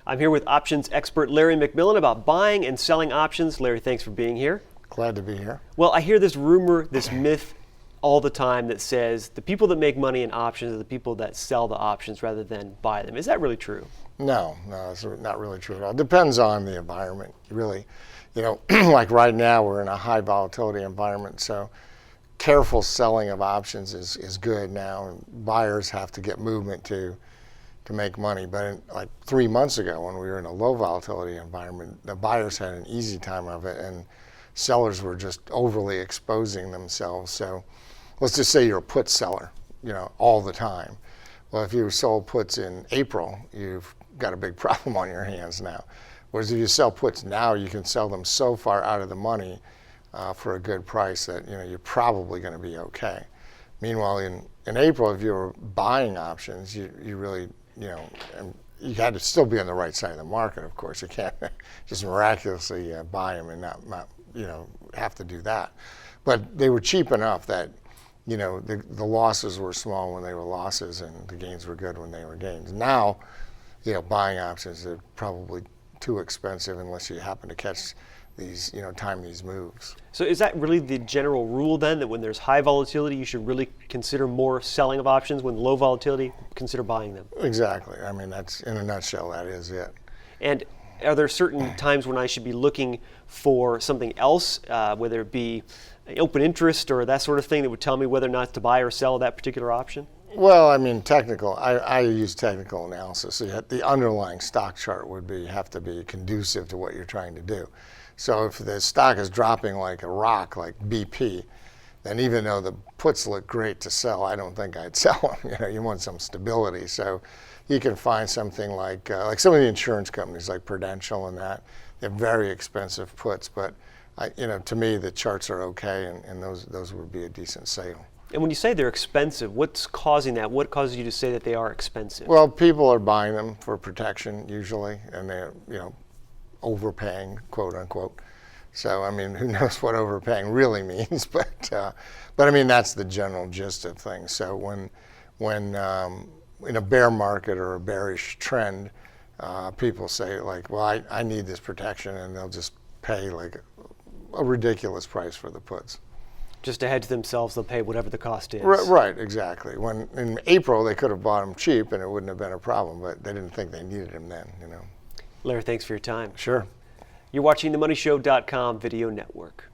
I'm here with options expert Larry McMillan about buying and selling options. Larry, thanks for being here. Glad to be here. Well, I hear this rumor, this myth all the time that says the people that make money in options are the people that sell the options rather than buy them. Is that really true? No, it's not really true at all. It depends on the environment, really. Like right now we're in a high volatility environment, so careful selling of options is good now, and buyers have to get movement to make money. But like 3 months ago when we were in a low volatility environment, the buyers had an easy time of it and sellers were just overly exposing themselves. So let's just say you're a put seller, all the time. Well, if you sold puts in April, you've got a big problem on your hands now. Whereas if you sell puts now, you can sell them so far out of the money for a good price that you're probably going to be okay. Meanwhile, in April, if you were buying options, you really, and you had to still be on the right side of the market, of course. You can't just miraculously buy them and not have to do that. But they were cheap enough that the losses were small when they were losses and the gains were good when they were gains. Now, buying options are probably too expensive unless you happen to catch these, time these moves. So is that really the general rule then, that when there's high volatility, you should really consider more selling of options? When low volatility, consider buying them? Exactly. I mean, that's, in a nutshell, that is it. And are there certain times when I should be looking for something else, whether it be open interest or that sort of thing, that would tell me whether or not to buy or sell that particular option? Well, I mean, I use technical analysis. So the underlying stock chart would have to be conducive to what you're trying to do. So if the stock is dropping like a rock, like BP, then even though the puts look great to sell, I don't think I'd sell them. You want some stability. So you can find something like some of the insurance companies, like Prudential and that. They're very expensive puts, but to me the charts are okay, and those would be a decent sale. And when you say they're expensive, what's causing that? What causes you to say that they are expensive? Well, people are buying them for protection usually, and they're overpaying, quote unquote. So I mean, who knows what overpaying really means? But I mean, that's the general gist of things. So when in a bear market or a bearish trend, people say like, well, I need this protection, and they'll just pay like a ridiculous price for the puts. Just to hedge themselves, they'll pay whatever the cost is. Right, exactly. When in April they could have bought them cheap and it wouldn't have been a problem, but they didn't think they needed them then. Larry, thanks for your time. Sure. You're watching the MoneyShow.com video network.